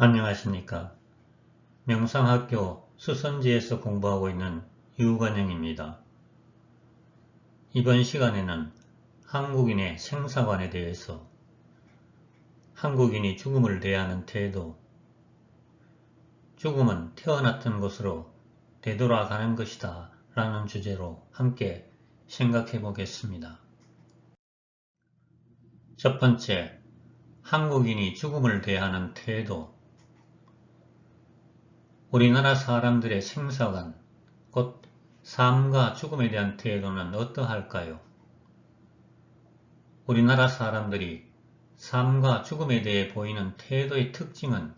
안녕하십니까. 명상학교 수선지에서 공부하고 있는 유관영입니다. 이번 시간에는 한국인의 생사관에 대해서, 한국인이 죽음을 대하는 태도, 죽음은 태어났던 곳으로 되돌아가는 것이다 라는 주제로 함께 생각해 보겠습니다. 첫 번째, 한국인이 죽음을 대하는 태도. 우리나라 사람들의 생사관, 곧 삶과 죽음에 대한 태도는 어떠할까요? 우리나라 사람들이 삶과 죽음에 대해 보이는 태도의 특징은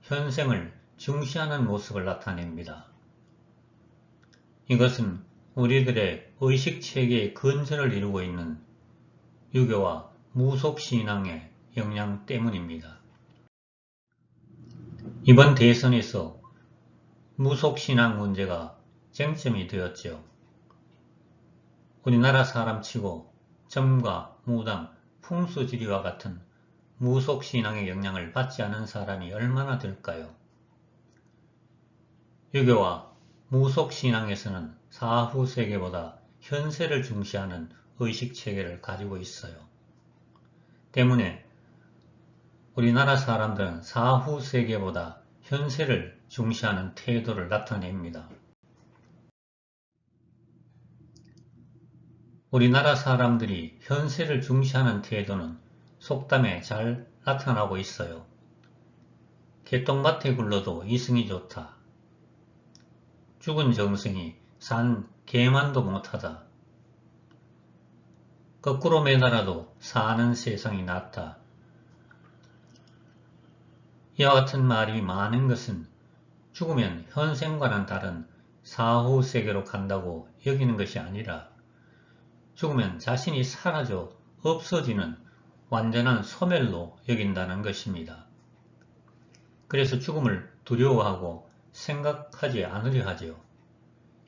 현생을 중시하는 모습을 나타냅니다. 이것은 우리들의 의식체계의 근원을 이루고 있는 유교와 무속신앙의 영향 때문입니다. 이번 대선에서 무속신앙 문제가 쟁점이 되었죠. 우리나라 사람치고 점과 무당, 풍수지리와 같은 무속신앙의 영향을 받지 않은 사람이 얼마나 될까요? 유교와 무속신앙에서는 사후세계보다 현세를 중시하는 의식체계를 가지고 있어요. 때문에 우리나라 사람들은 사후세계보다 현세를 중시하는 태도를 나타냅니다. 우리나라 사람들이 현세를 중시하는 태도는 속담에 잘 나타나고 있어요. 개똥밭에 굴러도 이승이 좋다. 죽은 정승이 산 개만도 못하다. 거꾸로 매달아도 사는 세상이 낫다. 이와 같은 말이 많은 것은 죽으면 현생과는 다른 사후세계로 간다고 여기는 것이 아니라 죽으면 자신이 사라져 없어지는 완전한 소멸로 여긴다는 것입니다. 그래서 죽음을 두려워하고 생각하지 않으려 하지요.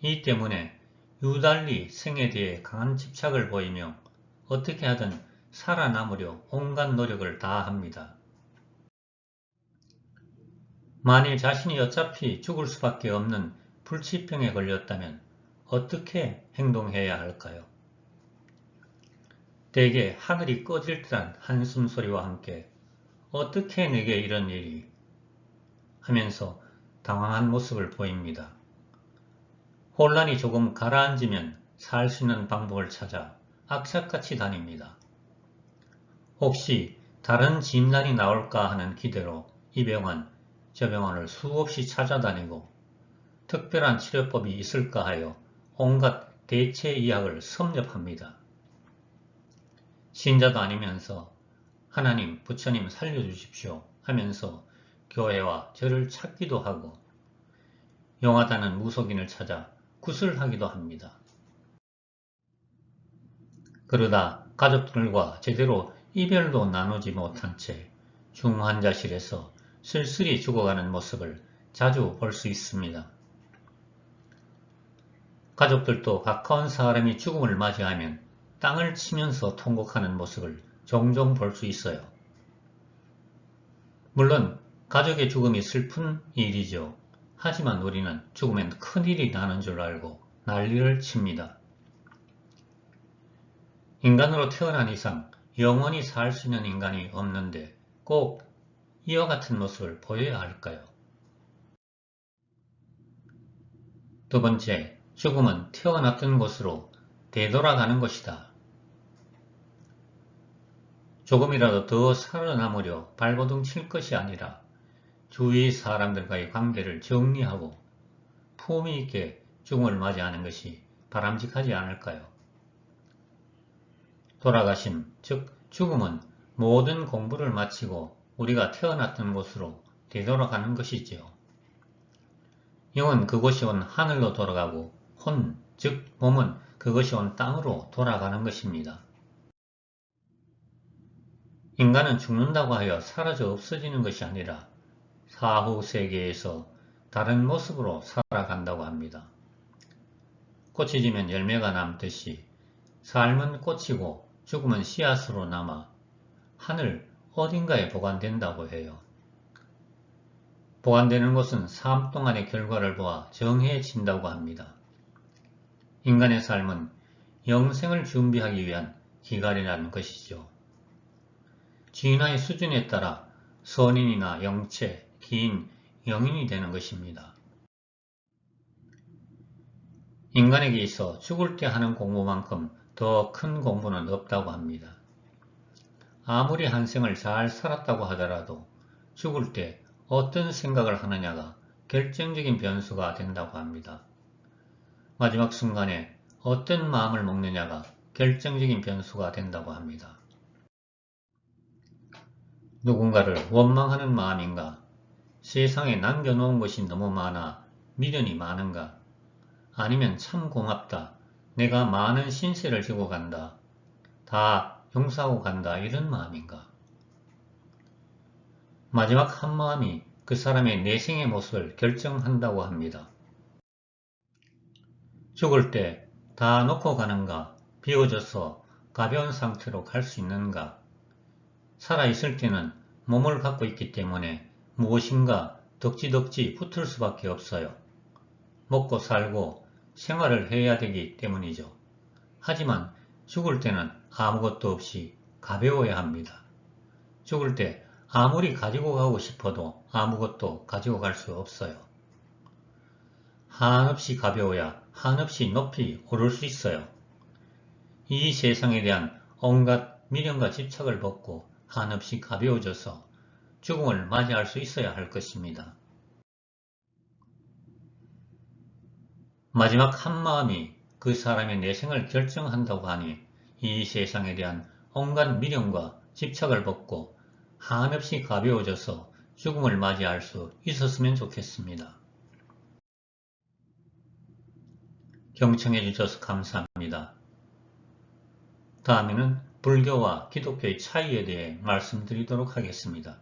이 때문에 유달리 생에 대해 강한 집착을 보이며 어떻게 하든 살아남으려 온갖 노력을 다합니다. 만일 자신이 어차피 죽을 수밖에 없는 불치병에 걸렸다면 어떻게 행동해야 할까요? 대개 하늘이 꺼질 듯한 한숨소리와 함께 어떻게 내게 이런 일이 하면서 당황한 모습을 보입니다. 혼란이 조금 가라앉으면 살 수 있는 방법을 찾아 악착같이 다닙니다. 혹시 다른 진단이 나올까 하는 기대로 이 병원, 저 병원을 수없이 찾아다니고 특별한 치료법이 있을까 하여 온갖 대체의학을 섭렵합니다. 신자도 아니면서 하나님, 부처님 살려주십시오 하면서 교회와 절을 찾기도 하고 용하다는 무속인을 찾아 구슬하기도 합니다. 그러다 가족들과 제대로 이별도 나누지 못한 채 중환자실에서 쓸쓸히 죽어가는 모습을 자주 볼 수 있습니다. 가족들도 가까운 사람이 죽음을 맞이하면 땅을 치면서 통곡하는 모습을 종종 볼 수 있어요. 물론 가족의 죽음이 슬픈 일이죠. 하지만 우리는 죽으면 큰일이 나는 줄 알고 난리를 칩니다. 인간으로 태어난 이상 영원히 살 수 있는 인간이 없는데 꼭 이와 같은 모습을 보여야 할까요? 두 번째, 죽음은 태어났던 곳으로 되돌아가는 것이다. 조금이라도 더 살아남으려 발버둥 칠 것이 아니라 주위 사람들과의 관계를 정리하고 품위 있게 죽음을 맞이하는 것이 바람직하지 않을까요? 돌아가심, 즉 죽음은 모든 공부를 마치고 우리가 태어났던 곳으로 되돌아가는 것이지요. 영은 그곳이 온 하늘로 돌아가고 혼, 즉 몸은 그것이 온 땅으로 돌아가는 것입니다. 인간은 죽는다고 하여 사라져 없어지는 것이 아니라 사후 세계에서 다른 모습으로 살아간다고 합니다. 꽃이 지면 열매가 남듯이 삶은 꽃이고 죽음은 씨앗으로 남아 하늘 어딘가에 보관된다고 해요. 보관되는 것은 삶 동안의 결과를 보아 정해진다고 합니다. 인간의 삶은 영생을 준비하기 위한 기간이라는 것이죠. 진화의 수준에 따라 선인이나 영체, 기인, 영인이 되는 것입니다. 인간에게 있어 죽을 때 하는 공부만큼 더 큰 공부는 없다고 합니다. 아무리 한 생을 잘 살았다고 하더라도 죽을 때 어떤 생각을 하느냐가 결정적인 변수가 된다고 합니다. 마지막 순간에 어떤 마음을 먹느냐가 결정적인 변수가 된다고 합니다. 누군가를 원망하는 마음인가? 세상에 남겨놓은 것이 너무 많아 미련이 많은가? 아니면 참 고맙다. 내가 많은 신세를 지고 간다. 다 용서하고 간다. 이런 마음인가? 마지막 한 마음이 그 사람의 내생의 모습을 결정한다고 합니다. 죽을 때 다 놓고 가는가? 비워져서 가벼운 상태로 갈 수 있는가? 살아있을 때는 몸을 갖고 있기 때문에 무엇인가 덕지덕지 붙을 수밖에 없어요. 먹고 살고 생활을 해야 되기 때문이죠. 하지만 죽을 때는 아무것도 없이 가벼워야 합니다. 죽을 때 아무리 가지고 가고 싶어도 아무것도 가지고 갈 수 없어요. 한없이 가벼워야 한없이 높이 오를 수 있어요. 이 세상에 대한 온갖 미련과 집착을 벗고 한없이 가벼워져서 죽음을 맞이할 수 있어야 할 것입니다. 마지막 한 마음이 그 사람의 내생을 결정한다고 하니 이 세상에 대한 온갖 미련과 집착을 벗고 한없이 가벼워져서 죽음을 맞이할 수 있었으면 좋겠습니다. 경청해 주셔서 감사합니다. 다음에는 불교와 기독교의 차이에 대해 말씀드리도록 하겠습니다.